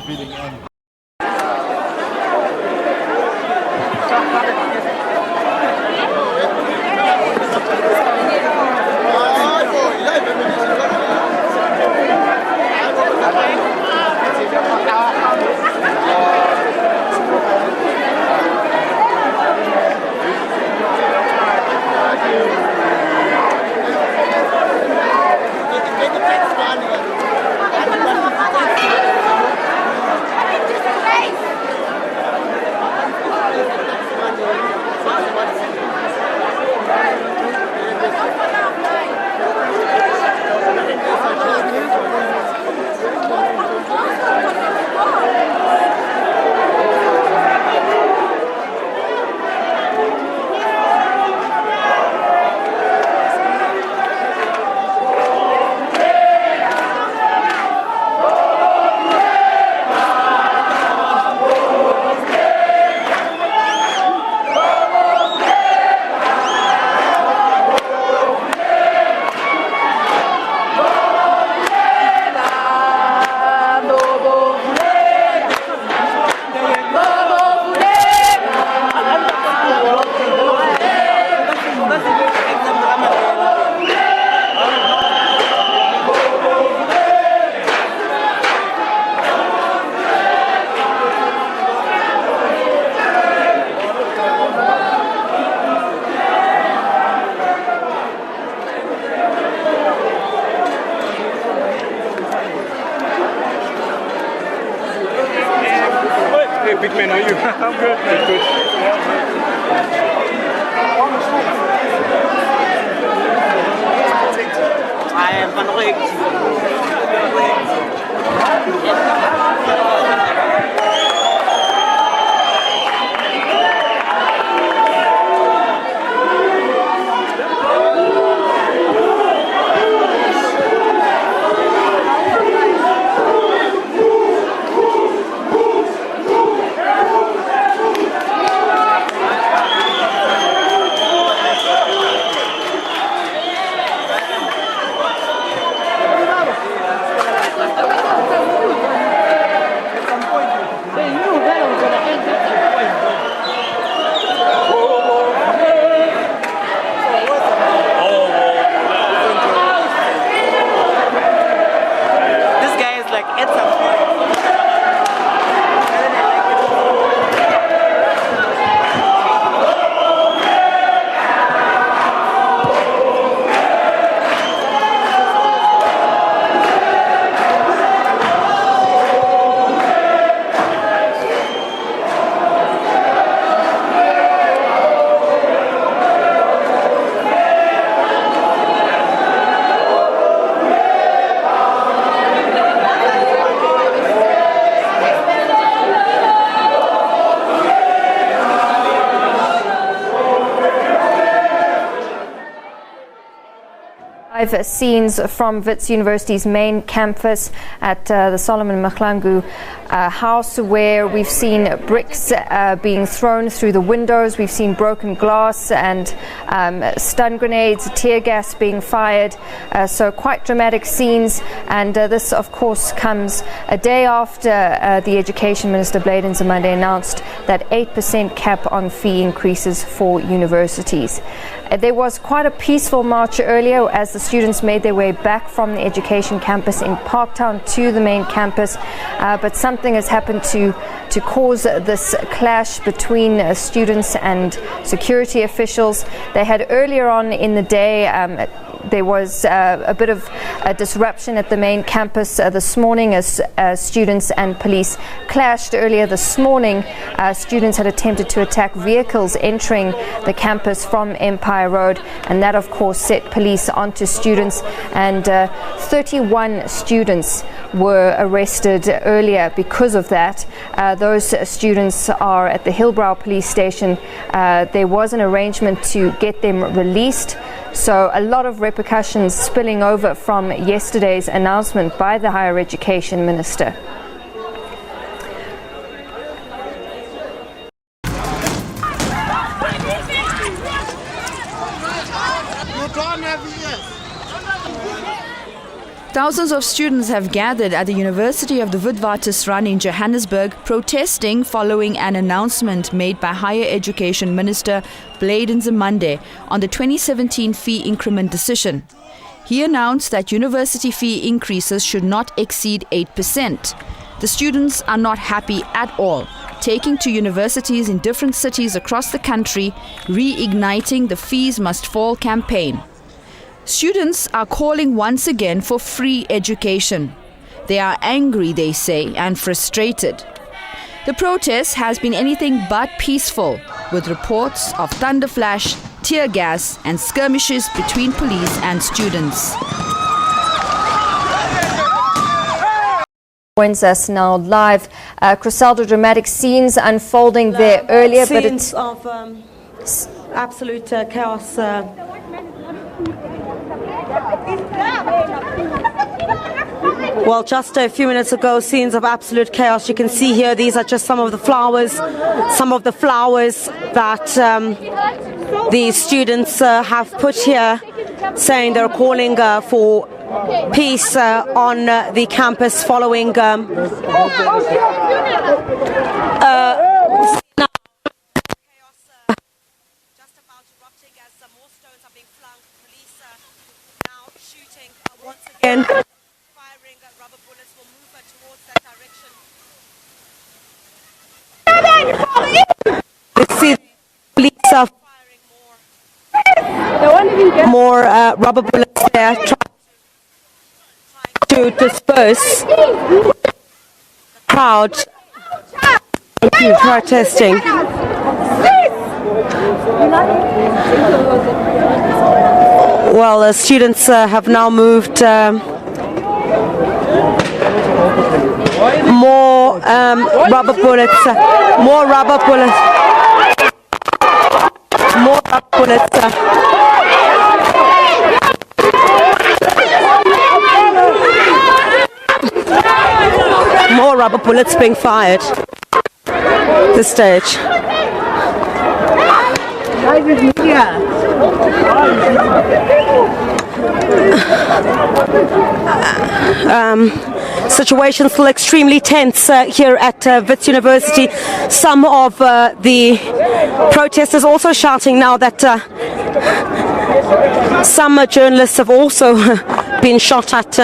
feeling and Hey, big man, are you? I'm good. Good. I am Scenes from Wits University's main campus at the Solomon Mahlangu house, where we've seen bricks being thrown through the windows, we've seen broken glass and stun grenades, tear gas being fired, so quite dramatic scenes. And this of course comes a day after the Education Minister Blade Nzimande announced that 8% cap on fee increases for universities. There was quite a peaceful march earlier as the students made their way back from the education campus in Parktown to the main campus, but something has happened to cause this clash between students and security officials. They had earlier on in the day there was a bit of a disruption at the main campus this morning as students and police clashed. Earlier this morning, students had attempted to attack vehicles entering the campus from Empire Road, and that of course set police onto students, and 31 students were arrested earlier because of that. Those students are at the Hillbrow police station. There was an arrangement to get them released. So a lot of repercussions spilling over from yesterday's announcement by the Higher Education Minister. Thousands of students have gathered at the University of the Witwatersrand in Johannesburg, protesting following an announcement made by Higher Education Minister Bladen Nzimande on the 2017 fee increment decision. He announced that university fee increases should not exceed 8%. The students are not happy at all, taking to universities in different cities across the country, reigniting the Fees Must Fall campaign. Students are calling once again for free education. They are angry, they say, and frustrated. The protest has been anything but peaceful, with reports of thunderflash, tear gas, and skirmishes between police and students. Joins us now live. Criselda, dramatic scenes unfolding there earlier, but it's of absolute chaos. Well, just a few minutes ago, scenes of absolute chaos. You can see here, these are just some of the flowers that the students have put here, saying they're calling for peace on the campus following just about erupting as more stones are being flung. Police now shooting once again, firing rubber bullets will move towards that direction. Let's see, police are firing more rubber bullets there, trying to disperse the crowd protesting. Well, the students have now moved more rubber bullets, more rubber bullets. More rubber bullets being fired. This stage. Situation still extremely tense here at Wits University. Some of the protesters also shouting now that some journalists have also been shot at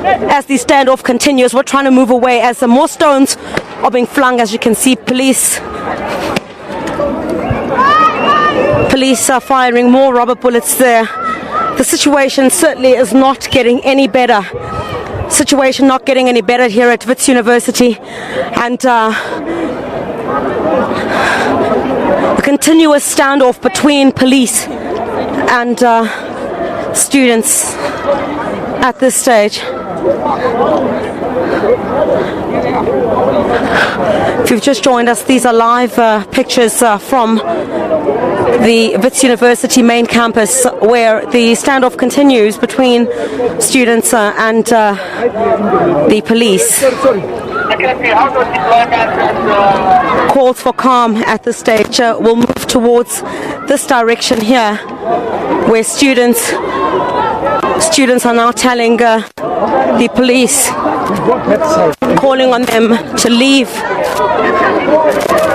as the standoff continues. We're trying to move away as more stones are being flung. As you can see, police are firing more rubber bullets there. The situation certainly is not getting any better. Situation not getting any better here at Wits University, and the continuous standoff between police and students at this stage. If you've just joined us, these are live pictures from the Wits University main campus, where the standoff continues between students and the police. Calls for calm at this stage. We'll move towards this direction here, where students are now telling the police, calling on them to leave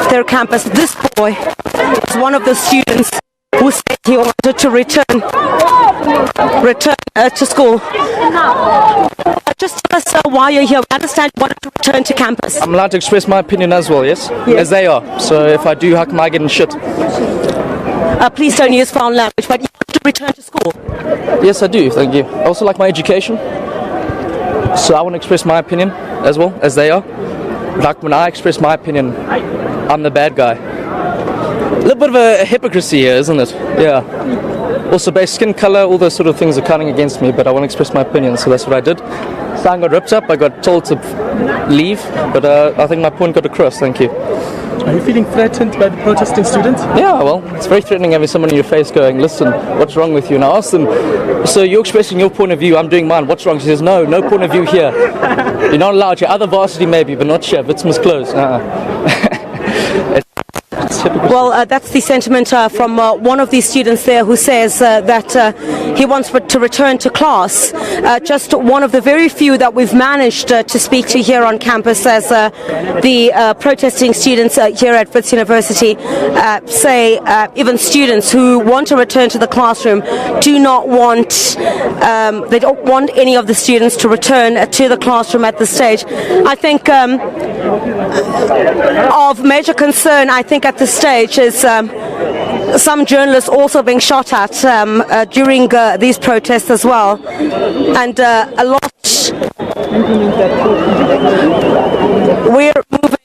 their campus. This boy is one of the students who said he wanted to return to school. Just tell us why you're here. We understand you wanted to return to campus. I'm allowed to express my opinion as well, yes? As they are. So if I do, how come I get in shit? Please don't use foul language, but you want to return to school. Yes, I do, thank you. I also like my education. So I want to express my opinion as well, as they are. Like when I express my opinion, I'm the bad guy. A little bit of a hypocrisy here, isn't it? Yeah. Also, based skin color, all those sort of things are counting against me, but I want to express my opinion, so that's what I did. Sign got ripped up, I got told to leave, but I think my point got across, thank you. Are you feeling threatened by the protesting students? Yeah, well, it's very threatening having someone in your face going, listen, what's wrong with you? And I asked them, so you're expressing your point of view, I'm doing mine, what's wrong? She says, no point of view here. You're not allowed, your other varsity maybe, but not here, Wits must close. It's hypocricy. Well, that's the sentiment from one of these students there who says that he wants to return to class. Just one of the very few that we've managed to speak to here on campus, as the protesting students here at Wits University say even students who want to return to the classroom do not want, they don't want any of the students to return to the classroom at this stage. I think of major concern, I think, at this stage is some journalists also being shot at during these protests as well, and a lot. We're moving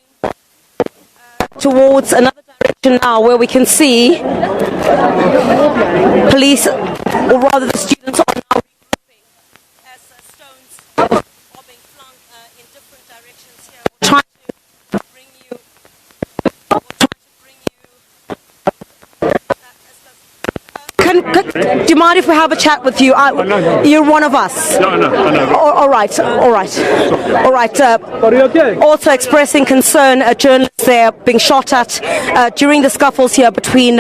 towards another direction now, where we can see police, or rather the students, are now regrouping as stones are being flung in different directions here. We're trying to bring you. Do you mind if we have a chat with you? You're one of us. No. All right. Are you okay? Also expressing concern, journalists there being shot at during the scuffles here between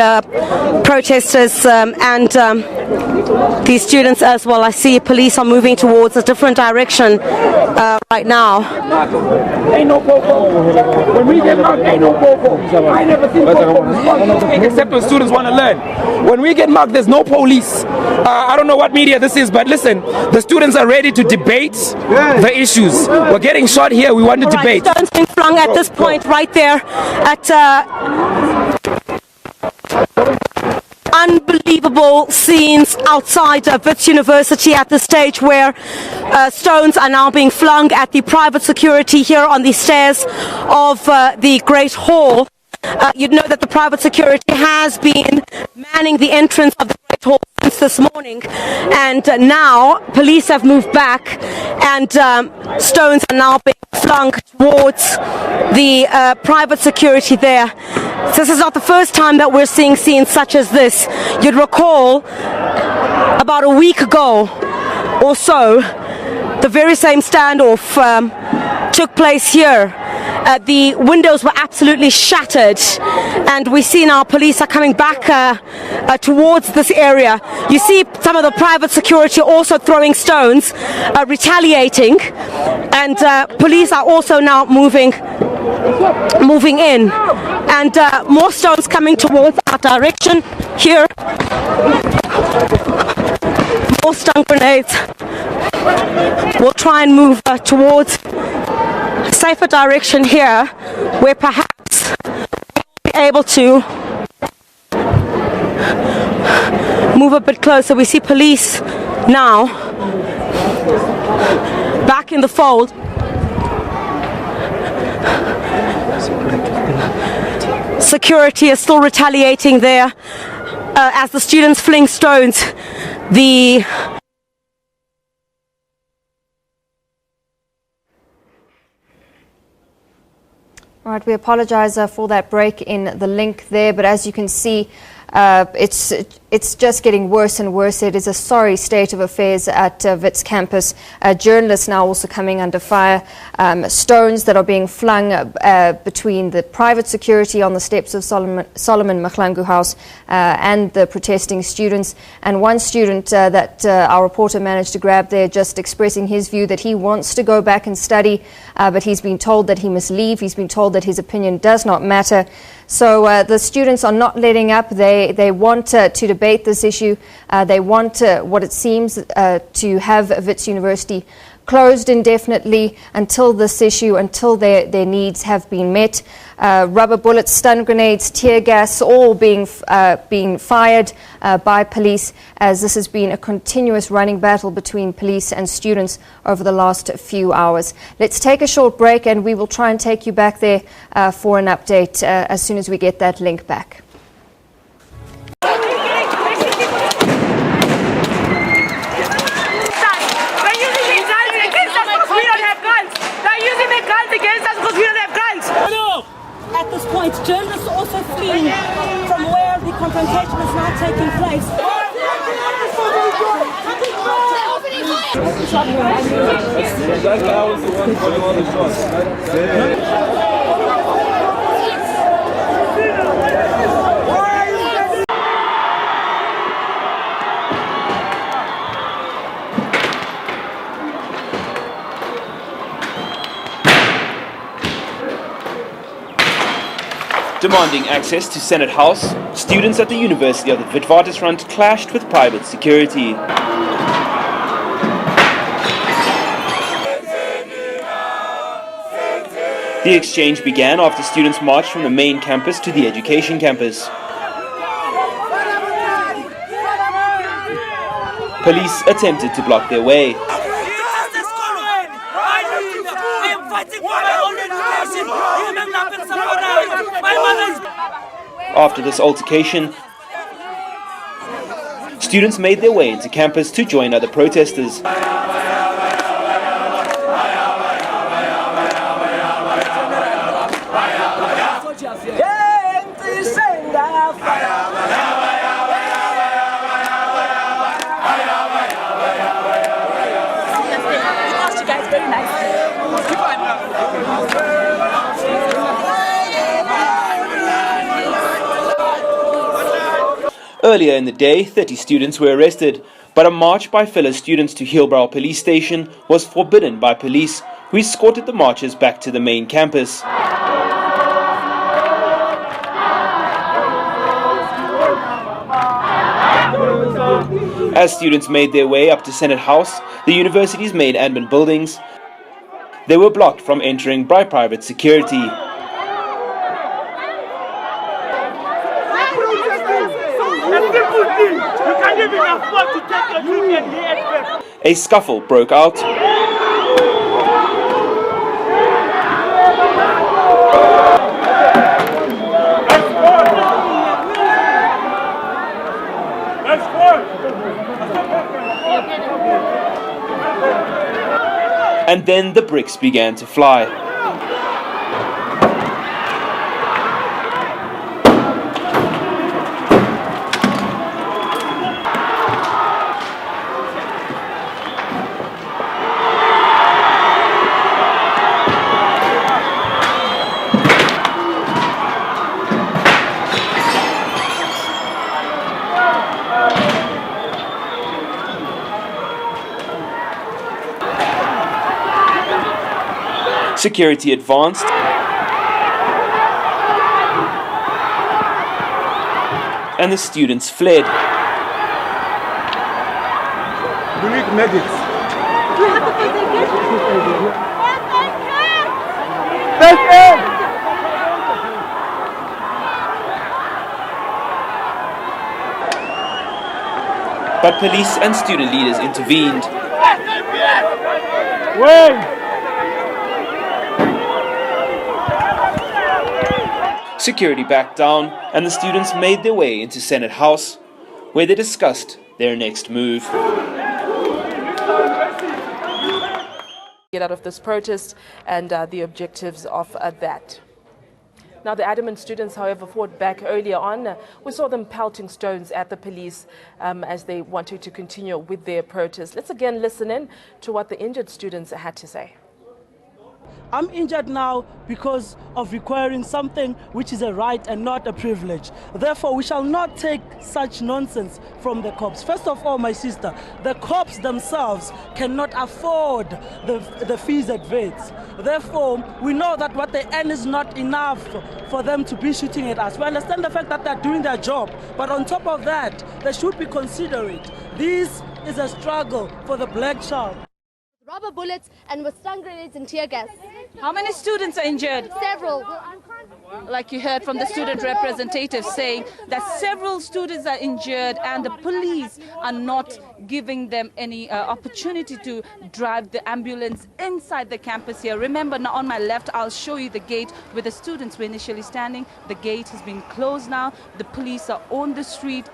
protesters and these students as well. I see police are moving towards a different direction right now. Ain't no popo. When we get mugged, ain't no popo. I never seen popo. Except when students want to learn. When we get mugged, there's no police. I don't know what media this is, but listen, the students are ready to debate the issues. We're getting shot here. We want to debate. Stones being flung at this point right there at unbelievable scenes outside of Wits University at the stage, where stones are now being flung at the private security here on the stairs of the Great Hall. You'd know that the private security has been manning the entrance of the Great Hall since this morning, and now police have moved back, and stones are now being flung towards the private security there. This is not the first time that we're seeing scenes such as this. You'd recall about a week ago or so, the very same standoff took place here. The windows were absolutely shattered, and we see now police are coming back towards this area. You see some of the private security also throwing stones, retaliating, and police are also now moving in, and more stones coming towards our direction here. More stun grenades. We'll try and move towards a safer direction here, where perhaps we'll be able to move a bit closer. We see police now back in the fold. Security is still retaliating there as the students fling stones. All right, we apologize for that break in the link there, but as you can see, it's just getting worse and worse. It is a sorry state of affairs at Wits campus. Journalists now also coming under fire. Stones that are being flung between the private security on the steps of Solomon Mahlangu House and the protesting students. And one student that our reporter managed to grab there, just expressing his view that he wants to go back and study, but he's been told that he must leave. He's been told that his opinion does not matter. So the students are not letting up. They want to debate this issue. They want, what it seems, to have Wits University closed indefinitely until this issue, until their needs have been met. Rubber bullets, stun grenades, tear gas, all being fired by police, as this has been a continuous running battle between police and students over the last few hours. Let's take a short break, and we will try and take you back there for an update as soon as we get that link back. At this point, journalists are also fleeing from where the confrontation is now taking place. Demanding access to Senate House, students at the University of the Witwatersrand clashed with private security. The exchange began after students marched from the main campus to the education campus. Police attempted to block their way. After this altercation, students made their way into campus to join other protesters. Earlier in the day, 30 students were arrested, but a march by fellow students to Hillbrow police station was forbidden by police, who escorted the marchers back to the main campus. As students made their way up to Senate House, the university's main admin buildings, they were blocked from entering by private security. A scuffle broke out. And then the bricks began to fly. Security advanced, and the students fled. We need medics. But police and student leaders intervened. Security backed down, and the students made their way into Senate House, where they discussed their next move. Get out of this protest and the objectives of that. Now, the adamant students, however, fought back earlier on. We saw them pelting stones at the police as they wanted to continue with their protest. Let's again listen in to what the injured students had to say. I'm injured now because of requiring something which is a right and not a privilege. Therefore, we shall not take such nonsense from the cops. First of all, my sister, the cops themselves cannot afford the fees at Wits. Therefore, we know that what they earn is not enough for them to be shooting at us. We understand the fact that they're doing their job, but on top of that, they should be considerate. This is a struggle for the black child. Rubber bullets and with stun grenades and tear gas. How many students are injured? Several. Like you heard from the student representative saying that several students are injured and the police are not giving them any opportunity to drive the ambulance inside the campus here. Remember, now on my left, I'll show you the gate where the students were initially standing. The gate has been closed now. The police are on the street.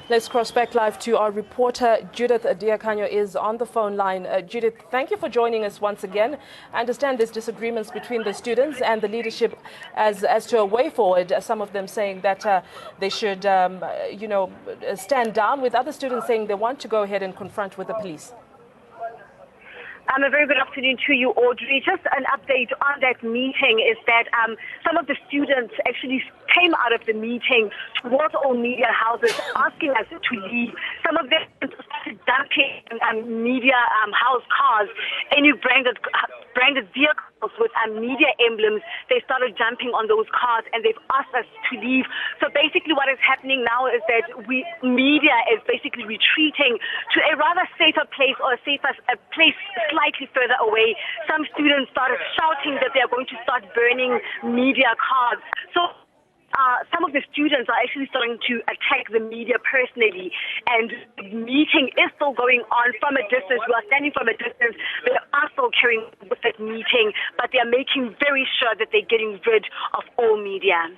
Let's cross back live to our reporter, Judith Diakanyo is on the phone line. Judith, thank you for joining us once again. I understand there's disagreements between the students and the leadership as to a way forward. Some of them saying that they should, stand down, with other students saying they want to go ahead and confront with the police. A very good afternoon to you, Audrey. Just an update on that meeting is that some of the students actually came out of the meeting was all media houses asking us to leave. Some of them started dumping media house cars, any branded vehicles with media emblems. They started jumping on those cars and they've asked us to leave. So basically what is happening now is that media is basically retreating to a rather safer place, or a place slightly further away. Some students started shouting that they are going to start burning media cards. So some of the students are actually starting to attack the media personally, and the meeting is still going on from a distance. We are standing from a distance. They are still carrying with that meeting, but they are making very sure that they're getting rid of all media.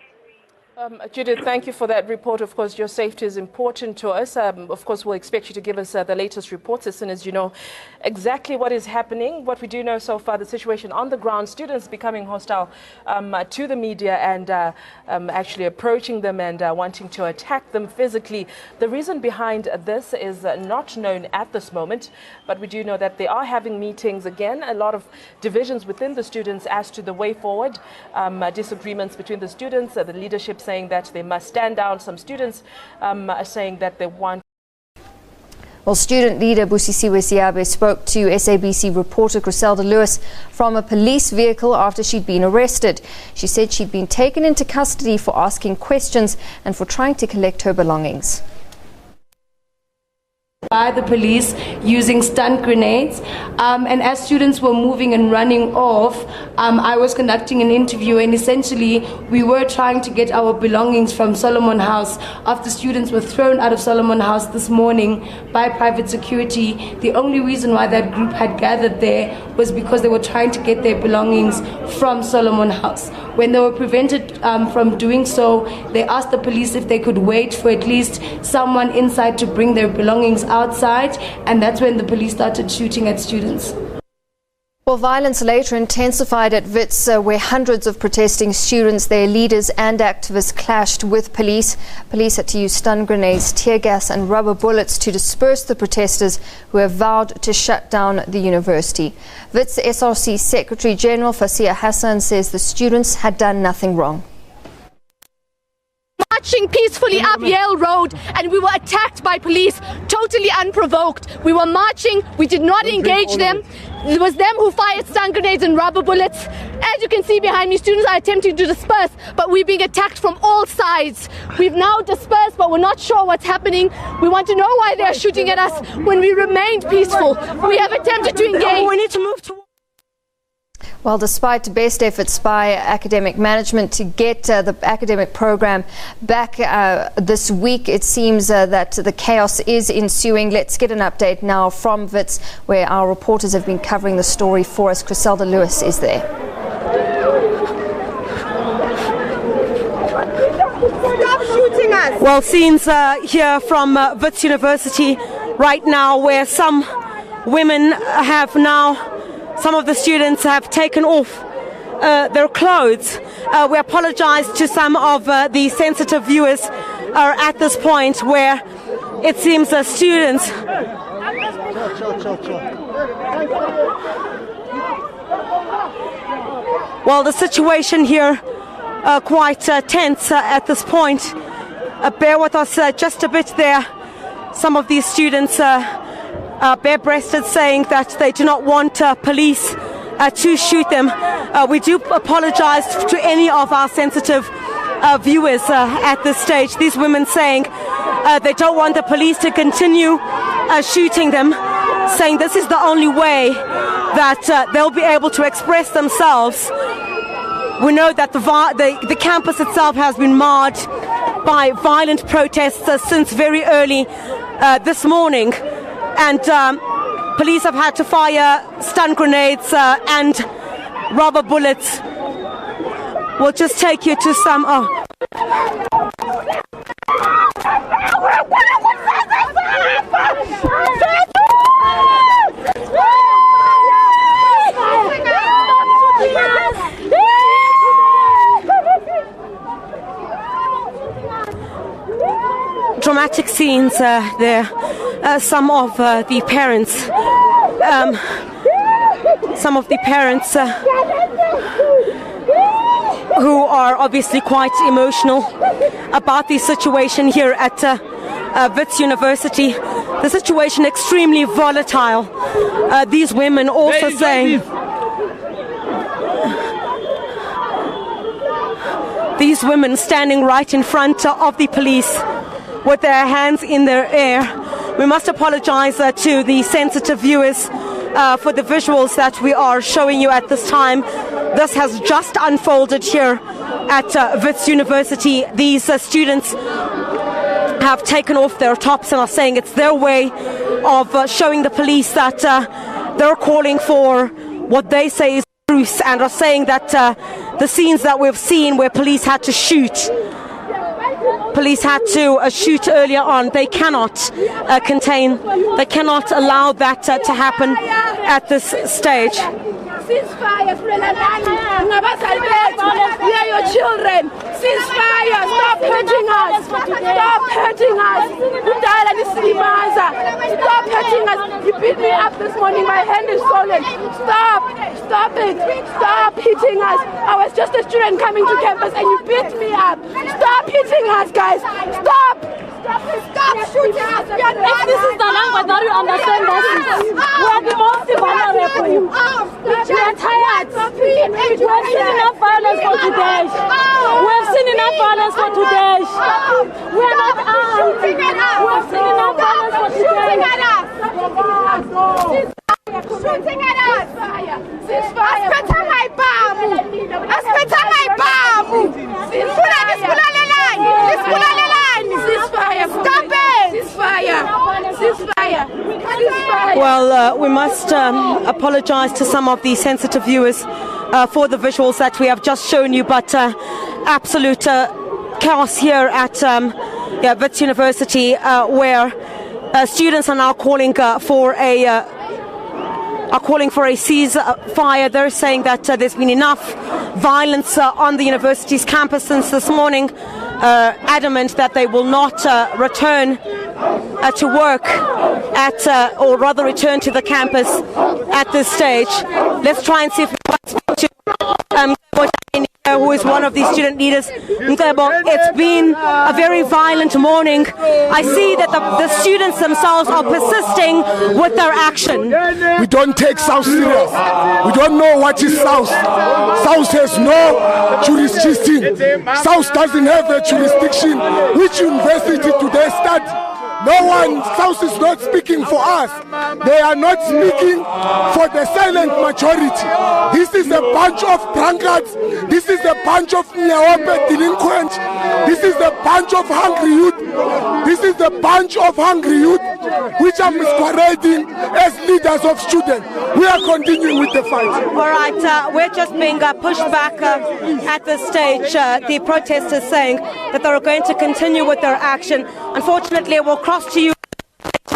Judith, thank you for that report. Of course, your safety is important to us. Of course, we'll expect you to give us the latest reports as soon as you know exactly what is happening. What we do know so far, the situation on the ground, students becoming hostile to the media and actually approaching them and wanting to attack them physically. The reason behind this is not known at this moment, but we do know that they are having meetings again, a lot of divisions within the students as to the way forward, disagreements between the students, the leadership saying that they must stand down. Some students are saying that they want. Well, student leader Busisiwe Siabe spoke to SABC reporter Griselda Lewis from a police vehicle after she'd been arrested. She said she'd been taken into custody for asking questions and for trying to collect her belongings. By the police using stun grenades, and as students were moving and running off, I was conducting an interview, and essentially we were trying to get our belongings from Solomon House after students were thrown out of Solomon House this morning by private security. The only reason why that group had gathered there was because they were trying to get their belongings from Solomon House. When they were prevented from doing so, they asked the police if they could wait for at least someone inside to bring their belongings outside, and that's when the police started shooting at students. Well, violence later intensified at Wits, where hundreds of protesting students, their leaders and activists clashed with police. Police had to use stun grenades, tear gas and rubber bullets to disperse the protesters who have vowed to shut down the university. Wits SRC Secretary General Fasia Hassan says the students had done nothing wrong. Marching peacefully up Yale Road, and we were attacked by police totally unprovoked. We were marching, we did not engage them. It was them who fired stun grenades and rubber bullets. As you can see behind me, students are attempting to disperse, but we're being attacked from all sides. We've now dispersed, but we're not sure what's happening. We want to know why they're shooting at us when we remained peaceful. We have attempted to engage. We need to move to. Well, despite best efforts by academic management to get the academic program back this week, it seems that the chaos is ensuing. Let's get an update now from Wits, where our reporters have been covering the story for us. Griselda Lewis is there. Stop shooting us! Well, scenes here from Wits University right now, where some women have now. Some of the students have taken off their clothes. We apologize to some of the sensitive viewers at this point, where it seems that students well, the situation here quite tense at this point. Bear with us just a bit there. Some of these students bare-breasted, saying that they do not want police to shoot them. We do apologize to any of our sensitive viewers at this stage. These women saying they don't want the police to continue shooting them, saying this is the only way that they'll be able to express themselves. We know that the campus itself has been marred by violent protests since very early this morning. And police have had to fire stun grenades and rubber bullets. We'll just take you to some. Dramatic scenes there. Some of the parents, who are obviously quite emotional about the situation here at Wits University. The situation extremely volatile. These women also saying... These women standing right in front of the police with their hands in their air. We must apologize to the sensitive viewers for the visuals that we are showing you at this time. This has just unfolded here at Wits University. These students have taken off their tops and are saying it's their way of showing the police that they're calling for what they say is truth, and are saying that the scenes that we've seen where police had to shoot shoot earlier on, they cannot they cannot allow that to happen at this stage. Ceasefire, we are your children. Ceasefire, stop hurting us. Stop hurting us. Stop hurting us. You beat me up this morning. My hand is swollen. Stop it. Stop hitting us. I was just a student coming to campus and you beat me up. Stop hitting us, guys. Stop. Stop shooting us. If this is the language that you understand, we are the most vulnerable for you. We are tired. We have seen enough violence for today. We have seen enough violence for today. We are not armed. We have seen enough violence for today. Shooting at us. Aspetha my babu. Aspetha my babu. Ceasefire. Stop it. Ceasefire. Well, we must apologize to some of the sensitive viewers for the visuals that we have just shown you, but absolute chaos here at Wits University, where students are now calling for a ceasefire. They're saying that there's been enough violence on the university's campus since this morning, adamant that they will not return to work or rather return to the campus at this stage. Let's try and see if we can speak to who is one of the student leaders. It's been a very violent morning. I see that the students themselves are persisting with their action. We don't take South serious. We don't know what is South. South has no jurisdiction. South doesn't have a jurisdiction. Which university do they study? No one, South is not speaking for us. They are not speaking for the silent majority. This is a bunch of drunkards. This is a bunch of Nyaope delinquents. This is a bunch of hungry youth. This is a bunch of hungry youth which are masquerading as leaders of students. We are continuing with the fight. All right, we're just being pushed back at this stage. The protesters saying that they're going to continue with their action. Unfortunately, we'll cross to you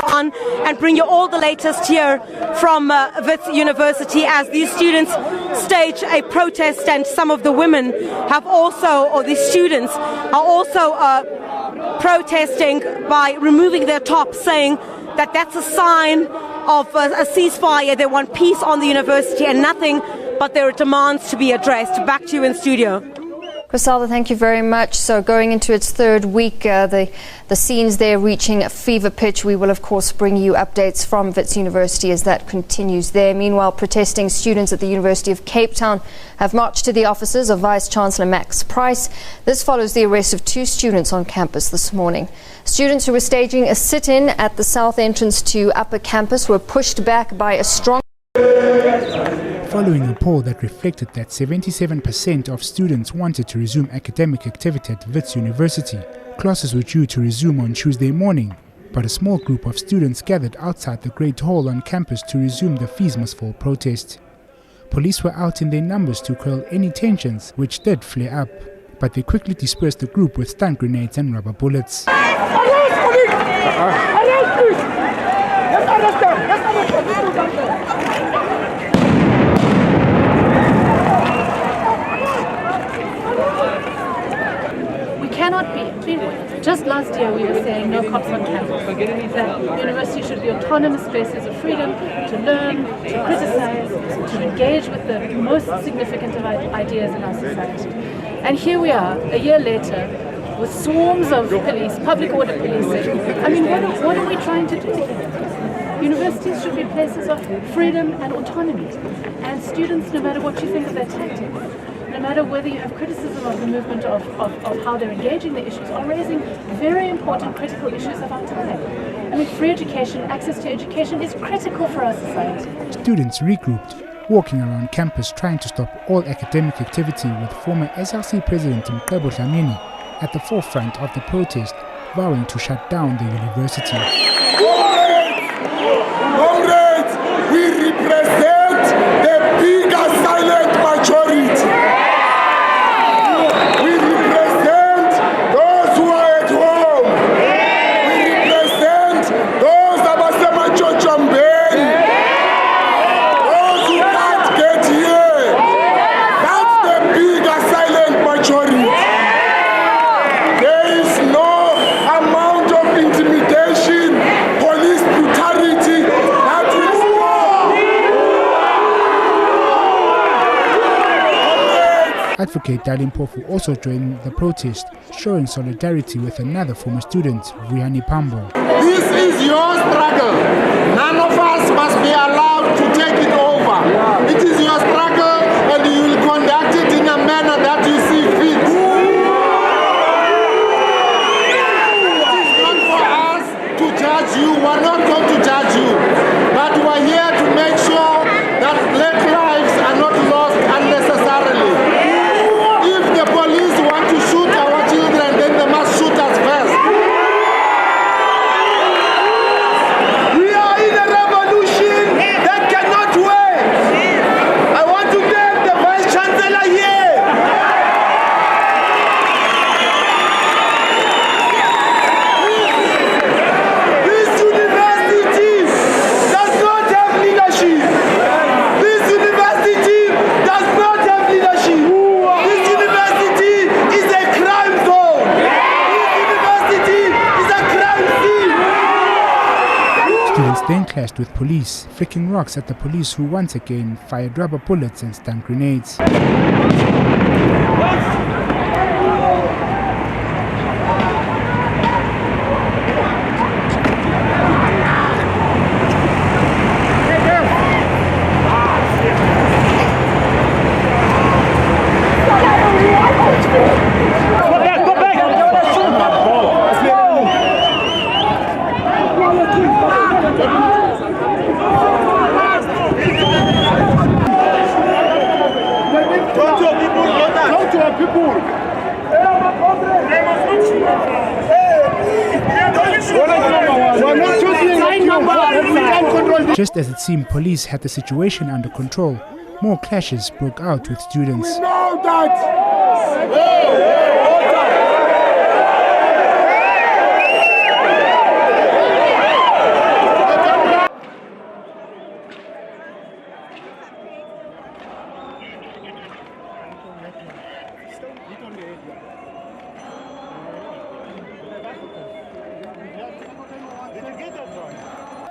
on and bring you all the latest here from Wits University as these students stage a protest, and some of the women have also, or the students are also protesting by removing their tops, saying that that's a sign of a ceasefire. They want peace on the university and nothing but their demands to be addressed. Back to you in studio. Griselda, thank you very much. So going into its third week, the scenes there reaching a fever pitch. We will, of course, bring you updates from Wits University as that continues there. Meanwhile, protesting students at the University of Cape Town have marched to the offices of Vice-Chancellor Max Price. This follows the arrest of 2 students on campus this morning. Students who were staging a sit-in at the south entrance to Upper Campus were pushed back by a strong... Following a poll that reflected that 77% of students wanted to resume academic activity at Wits University, classes were due to resume on Tuesday morning, but a small group of students gathered outside the Great Hall on campus to resume the fees must fall protest. Police were out in their numbers to quell any tensions, which did flare up, but they quickly dispersed the group with stun grenades and rubber bullets. Cannot be. Just last year, year we were saying no cops on campus. That university should be autonomous spaces of freedom to learn, to criticize, to engage with the most significant of ideas in our society. And here we are, a year later, with swarms of police, public order policing. I mean, what are we trying to do here? Universities should be places of freedom and autonomy. And students, no matter what you think of their tactics, no matter whether you have criticism of the movement of how they're engaging the issues, are raising very important critical issues of our time. I mean, free education, access to education is critical for our society. Students regrouped, walking around campus trying to stop all academic activity, with former SLC President Mqebo Dlamini at the forefront of the protest, vowing to shut down the university. Comrades, we represent the bigger silent majority. We represent those who are at home. We represent those abasemachochambeni, those who can't get here. That's the bigger silent majority. There is no amount of intimidation, police brutality that will stop. Advocate Darlene Pofu also joined the protest, showing solidarity with another former student, Vuyani Pambo. This is your struggle. None of us must be allowed to take it over. It is your struggle, and you will conduct it in a manner that you see fit. It is not for us to judge you. We're not going to judge you. But we're here to make sure that black lives are not lost unnecessarily. If the police want to shoot our children, then they must shoot us first. We are in a revolution that cannot wait. I want to thank the Vice Chancellor here. This university does not have leadership. This university does not have leadership. This university is a crime zone. This university is a crime scene. Students then clashed with police, flicking rocks at the police, who once again fired rubber bullets and stun grenades. Just as it seemed police had the situation under control, more clashes broke out with students. We know that.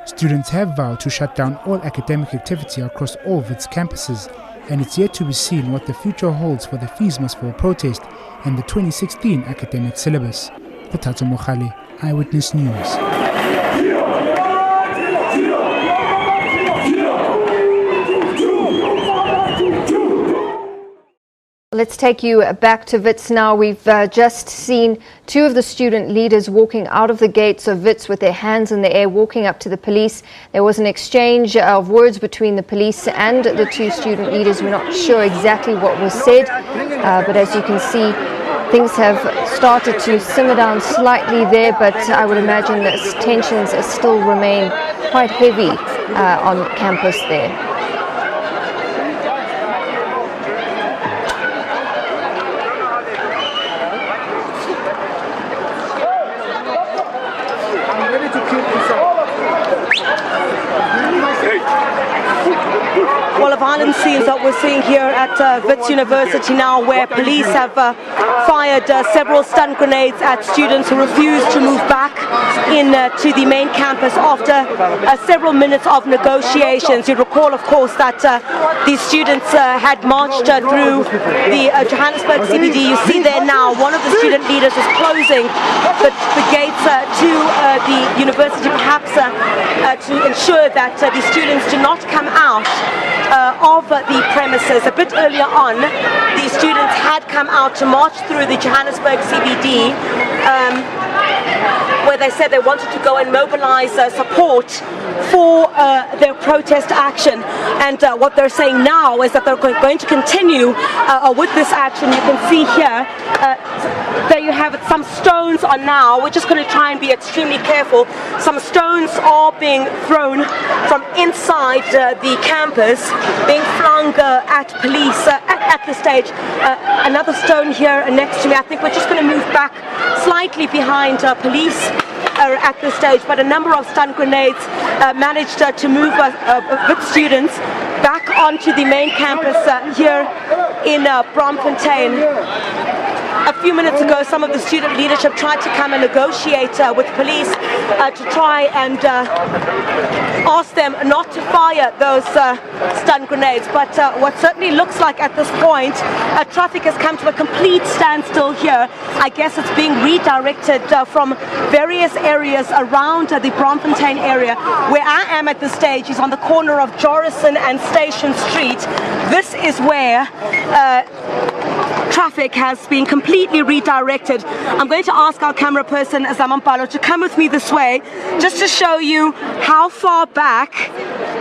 Students have vowed to shut down all academic activity across all of its campuses, and it's yet to be seen what the future holds for the Fees Must Fall protest and the 2016 academic syllabus. Kuthatso Mokhale, Eyewitness News. Let's take you back to Wits now. We've just seen two of the student leaders walking out of the gates of Wits with their hands in the air, walking up to the police. There was an exchange of words between the police and the two student leaders. We're not sure exactly what was said, but as you can see, things have started to simmer down slightly there, but I would imagine that tensions still remain quite heavy on campus there. Well, a violent scenes that we're seeing here at Wits University now, where police have fired several stun grenades at students who refuse to move back to the main campus after several minutes of negotiations. You recall, of course, that these students had marched through the Johannesburg CBD. You see there now, one of the student leaders is closing the gates to the university, perhaps to ensure that the students do not come out of the premises. A bit earlier on, the students had come out to march through the Johannesburg CBD, where they said they wanted to go and mobilize support for their protest action. And what they're saying now is that they're going to continue with this action. You can see here, there you have it, some stones are now, we're just going to try and be extremely careful, some stones are being thrown from inside the campus, being flung at police at the stage. Another stone here next to me. I think we're just going to move back slightly behind police at this stage, but a number of stun grenades managed to move with students back onto the main campus here in Braamfontein. A few minutes ago, some of the student leadership tried to come and negotiate with police to try and ask them not to fire those stun grenades. But what certainly looks like at this point, traffic has come to a complete standstill here. I guess it's being redirected from various areas around the Braamfontein area. Where I am at this stage is on the corner of Jorrison and Station Street. This is where traffic has been completely redirected. I'm going to ask our camera person, Zamampalo, to come with me this way, just to show you how far back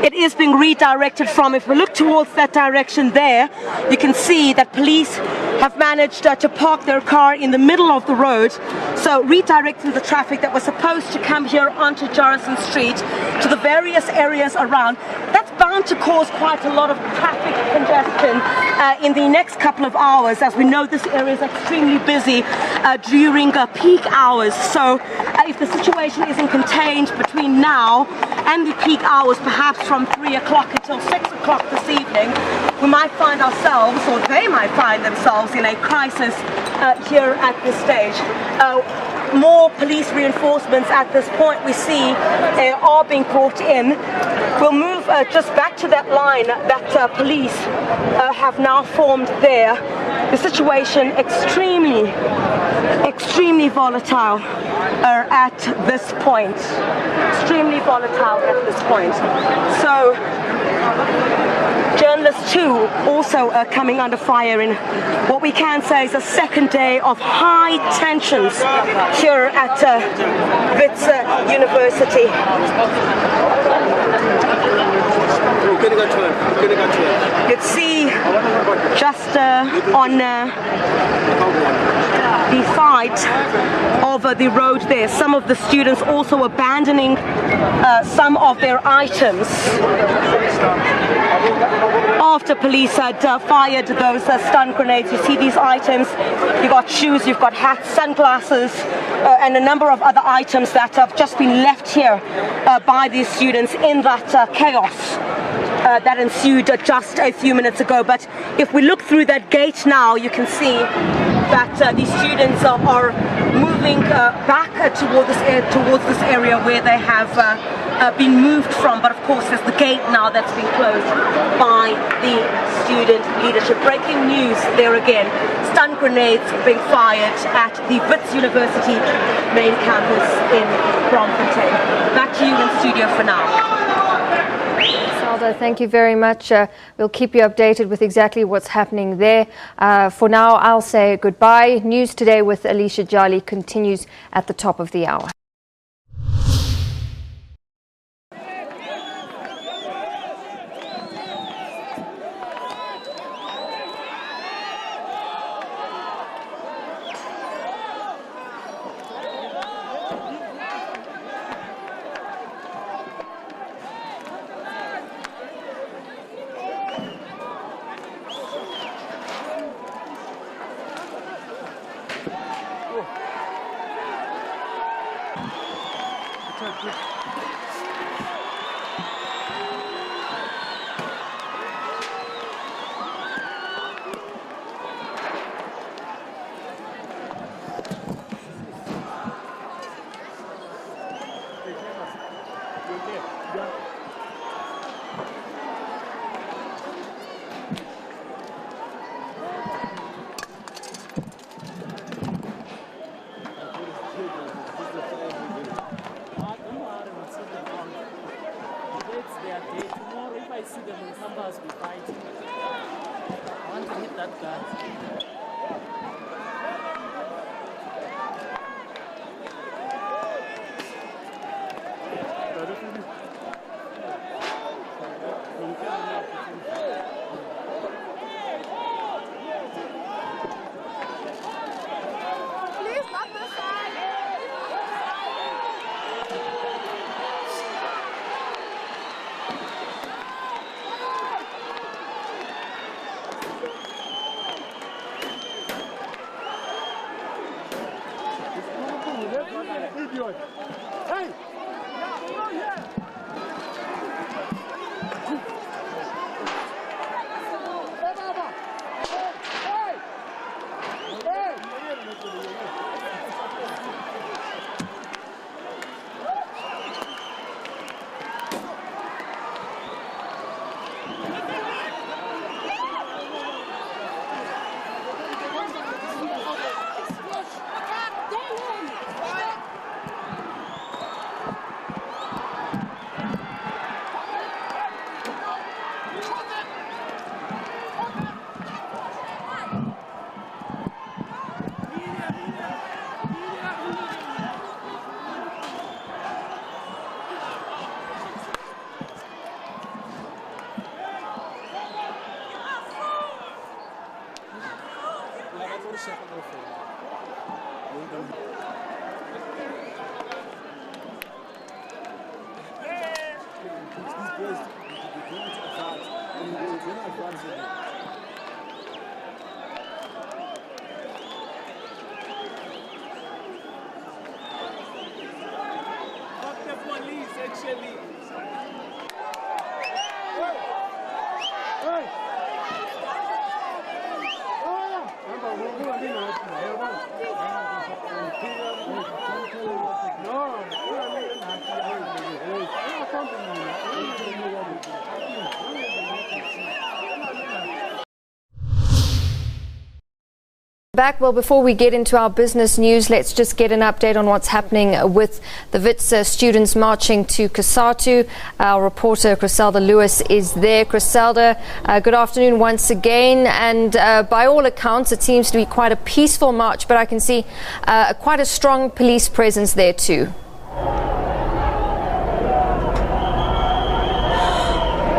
it is being redirected from. If we look towards that direction there, you can see that police have managed to park their car in the middle of the road, so redirecting the traffic that was supposed to come here onto Jorrison Street to the various areas around. That's bound to cause quite a lot of traffic congestion in the next couple of hours. As we know, this area is extremely busy during peak hours, so if the situation isn't contained between now and the peak hours, perhaps from 3 o'clock until 6 o'clock this evening, we might find ourselves, or they might find themselves, in a crisis here at this stage. More police reinforcements at this point we see are being brought in. We'll move just back to that line that police have now formed there. The situation extremely volatile at this point. Extremely volatile at this point. So journalists too also coming under fire in what we can say is a second day of high tensions here at Wits University. You'd see just on the side of the road there, some of the students also abandoning some of their items after police had fired those stun grenades. You see these items, you've got shoes, you've got hats, sunglasses, and a number of other items that have just been left here by these students in that chaos that ensued just a few minutes ago. But if we look through that gate now, you can see that these students are moving back towards this area where they have been moved from. But of course, there's the gate now that's been closed by the student leadership. Breaking news there again. Stun grenades being fired at the Wits University main campus in Braamfontein. Back to you in studio for now. Salda, thank you very much. We'll keep you updated with exactly what's happening there. For now, I'll say goodbye. News Today with Alicia Jali continues at the top of the hour. that guy. Idiot. Hey! Back. Well, before we get into our business news, let's just get an update on what's happening with the Wits students marching to COSATU. Our reporter Griselda Lewis is there. Griselda, good afternoon once again. And by all accounts, it seems to be quite a peaceful march, but I can see quite a strong police presence there too.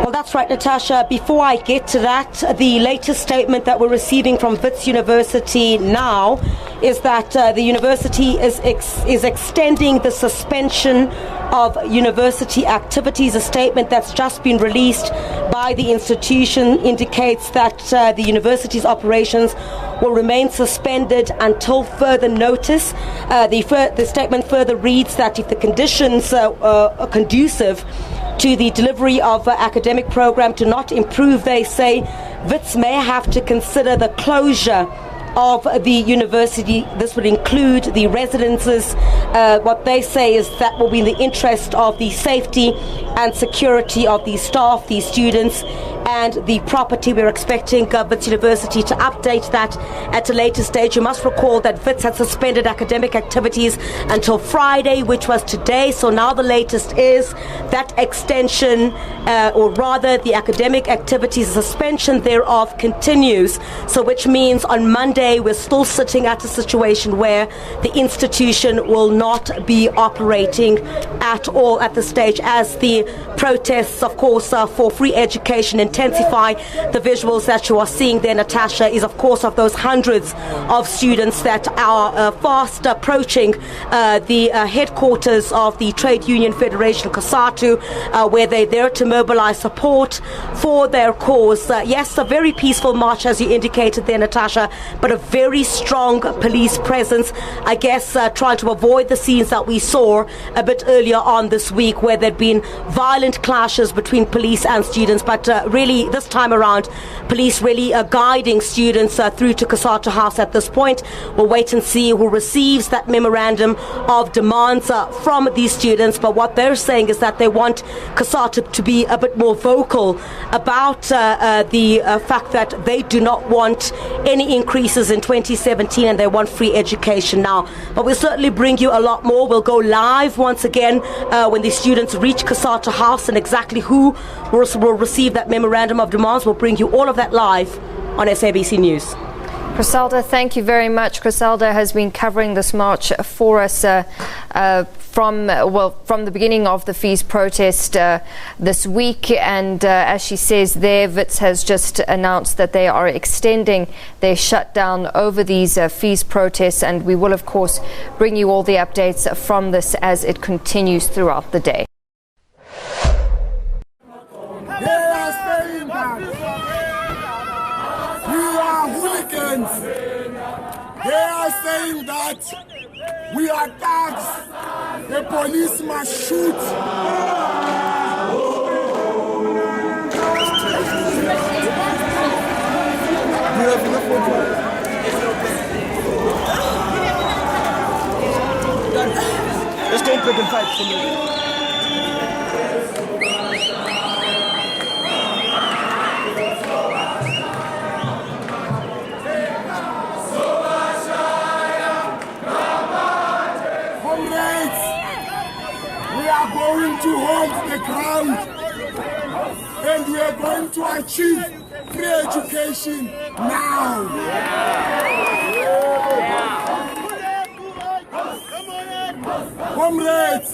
That's right, Natasha. Before I get to that, the latest statement that we're receiving from Wits University now is that the university is extending the suspension of university activities. A statement that's just been released by the institution indicates that the university's operations will remain suspended until further notice. The statement further reads that if the conditions are conducive to the delivery of academic program do not improve, they say Wits may have to consider the closure of the university. This would include the residences. What they say is that will be in the interest of the safety and security of the staff, the students, and the property. We're expecting Wits University to update that at a later stage. You must recall that Wits had suspended academic activities until Friday, which was today. So now the latest is that extension, or rather the academic activities suspension thereof continues. So which means on Monday we're still sitting at a situation where the institution will not be operating at all at this stage, as the protests, of course, for free education intensify. The visuals that you are seeing there, Natasha, is of course of those hundreds of students that are fast approaching the headquarters of the Trade Union Federation, COSATU, where they're there to mobilize support for their cause. Yes, a very peaceful march, as you indicated there, Natasha, but a very strong police presence, I guess, trying to avoid the scenes that we saw a bit earlier on this week, where there'd been violent clashes between police and students. But really, this time around, police really are guiding students through to COSATU House at this point. We'll wait and see who receives that memorandum of demands from these students. But what they're saying is that they want COSATU to be a bit more vocal about the fact that they do not want any increases in 2017 and they want free education now. But we'll certainly bring you a lot more. We'll go live once again when the students reach COSATU House, and exactly who will receive that memorandum of demands. We'll bring you all of that live on SABC News. Griselda, thank you very much. Griselda has been covering this march for us from the beginning of the fees protest this week, and as she says there, Wits has just announced that they are extending their shutdown over these fees protests, and we will of course bring you all the updates from this as it continues throughout the day. They are saying that we are hooligans. They are saying that we are thugs. The police must shoot. Let's go quick and fight somebody. Going to hold the ground, and we are going to achieve free education now. Comrades,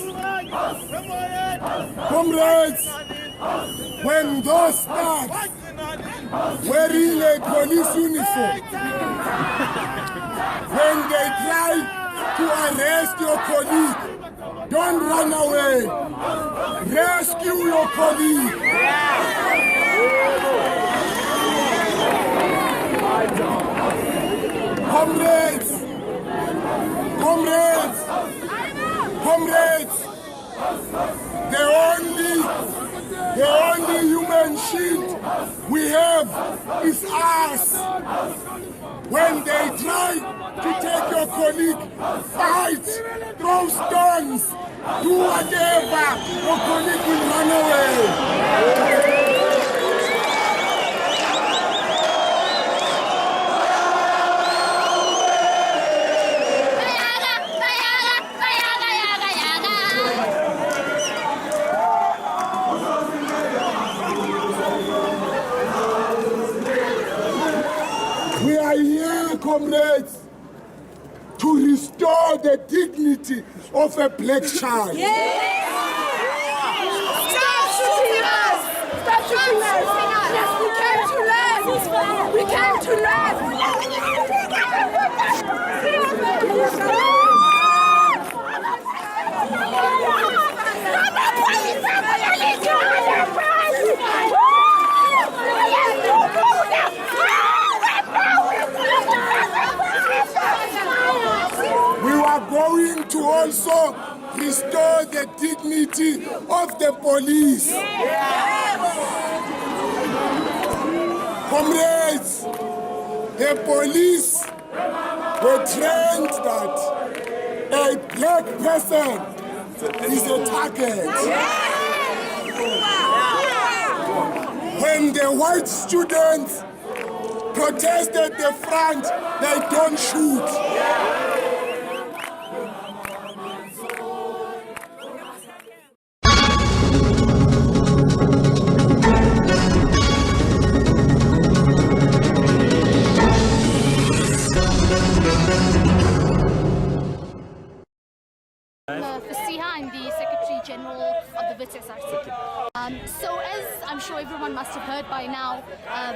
when those thugs wearing a police uniform, when they try to arrest your colleague, don't run away. Rescue your colleague. Comrades, the only human shield we have is us. When they try to take your colleague, fight, throw stones, do whatever, your colleague will run away. We are here, comrades, to restore the dignity of a black child. Stop shooting us! Stop shooting us! Yes, we came to learn! We came to learn! We are going to also restore the dignity of the police. Comrades, the police were trained that a black person is a target. When the white students protest at the front, they don't shoot. I'm the Secretary General of the Wits SRC. So as I'm sure everyone must have heard by now,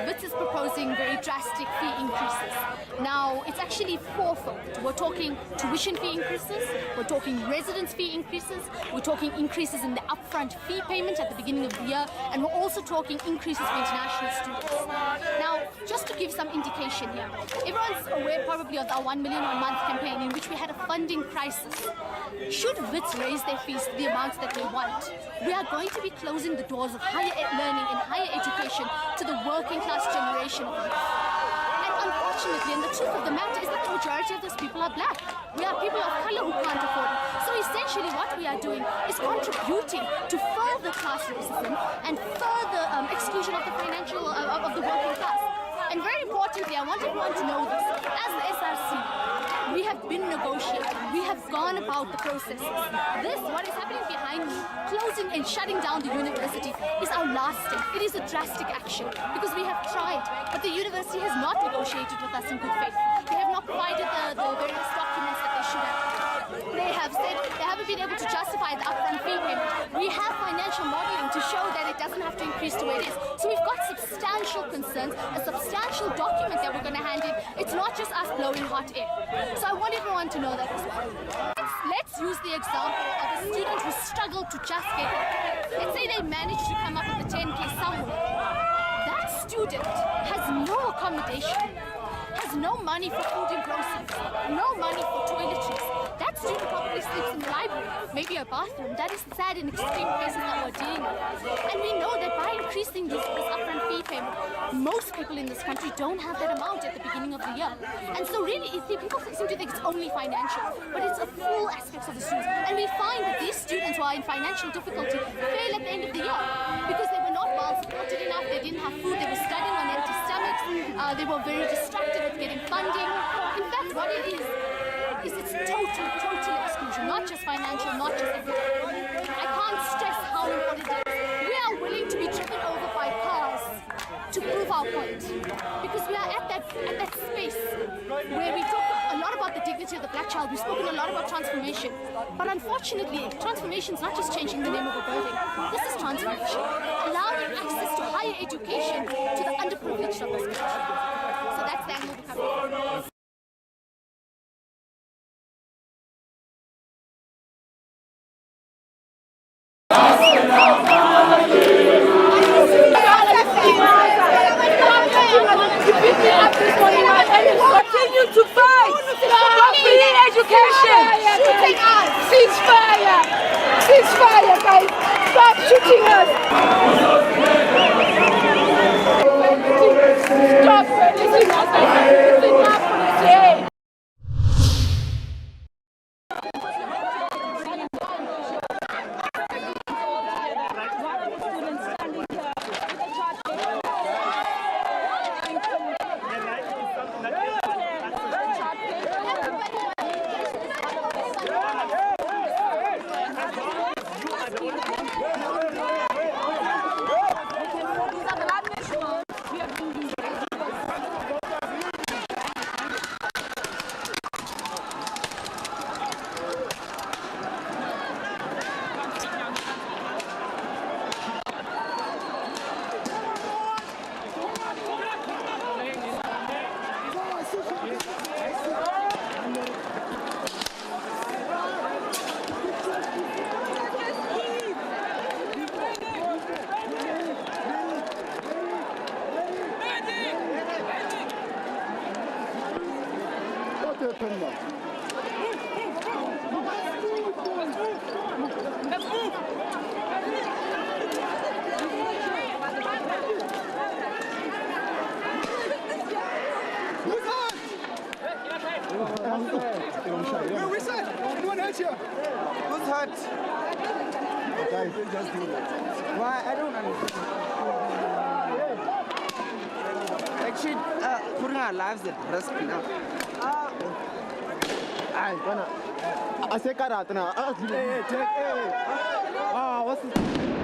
Wits is proposing very drastic fee increases. Now, it's actually fourfold. We're talking tuition fee increases, we're talking residence fee increases, we're talking increases in the upfront fee payment at the beginning of the year, and we're also talking increases for international students. Now, just to give some indication here, everyone's aware probably of our 1 million 1 month campaign in which we had a funding crisis. Should Wits raise their fees to the amounts that they want, we are going to be closing the doors of higher learning and higher education to the working class generation of youth. And unfortunately, and the truth of the matter is that the majority of those people are black. We are people of color who can't afford it. So essentially what we are doing is contributing to further class racism and further exclusion of the financial, of the working class. And very importantly, I want everyone to know this. As the SRC, We have been negotiating. We have gone about the processes. This, what is happening behind me, closing and shutting down the university, is our last step. It is a drastic action because we have tried, but the university has not negotiated with us in good faith. They have not provided the various documents that they should have. They have said they haven't been able to justify the upfront fee payment. We have financial modeling to show that it doesn't have to increase to where it is. So we've got substantial concerns, a substantial document that we're going to hand in. It's not just us blowing hot air. So I want everyone to know that as well. Let's use the example of a student who struggled to just get it. Let's say they managed to come up with a 10K somewhere. That student has no accommodation, has no money for food and groceries, no money for toiletries. That student probably sleeps in the library, maybe a bathroom. That is sad in extreme cases that we're dealing with. And we know that by increasing this upfront fee payment, most people in this country don't have that amount at the beginning of the year. And so really, people seem to think it's only financial, but it's a full aspect of the students. And we find that these students who are in financial difficulty fail at the end of the year because they were not well supported enough, they didn't have food, they were studying on empty stomachs, they were very distracted with getting funding. In fact, what it is it's total exclusion, not just financial, not just academic. I can't stress how important it is. We are willing to be driven over by cars to prove our point, because we are at that space where we talk a lot about the dignity of the black child. We've spoken a lot about transformation, but unfortunately, transformation is not just changing the name of a building. This is transformation, allowing access to higher education to the underprivileged of this country. So that's the angle we're coming from. Continue to fight for free education. Ceasefire! Ceasefire, guys! Stop shooting us! Stop releasing us! It's enough for today! Who's hurt? Guys, just do it. Why? I don't understand. Actually, putting our lives at risk now. I say karate now. What's this?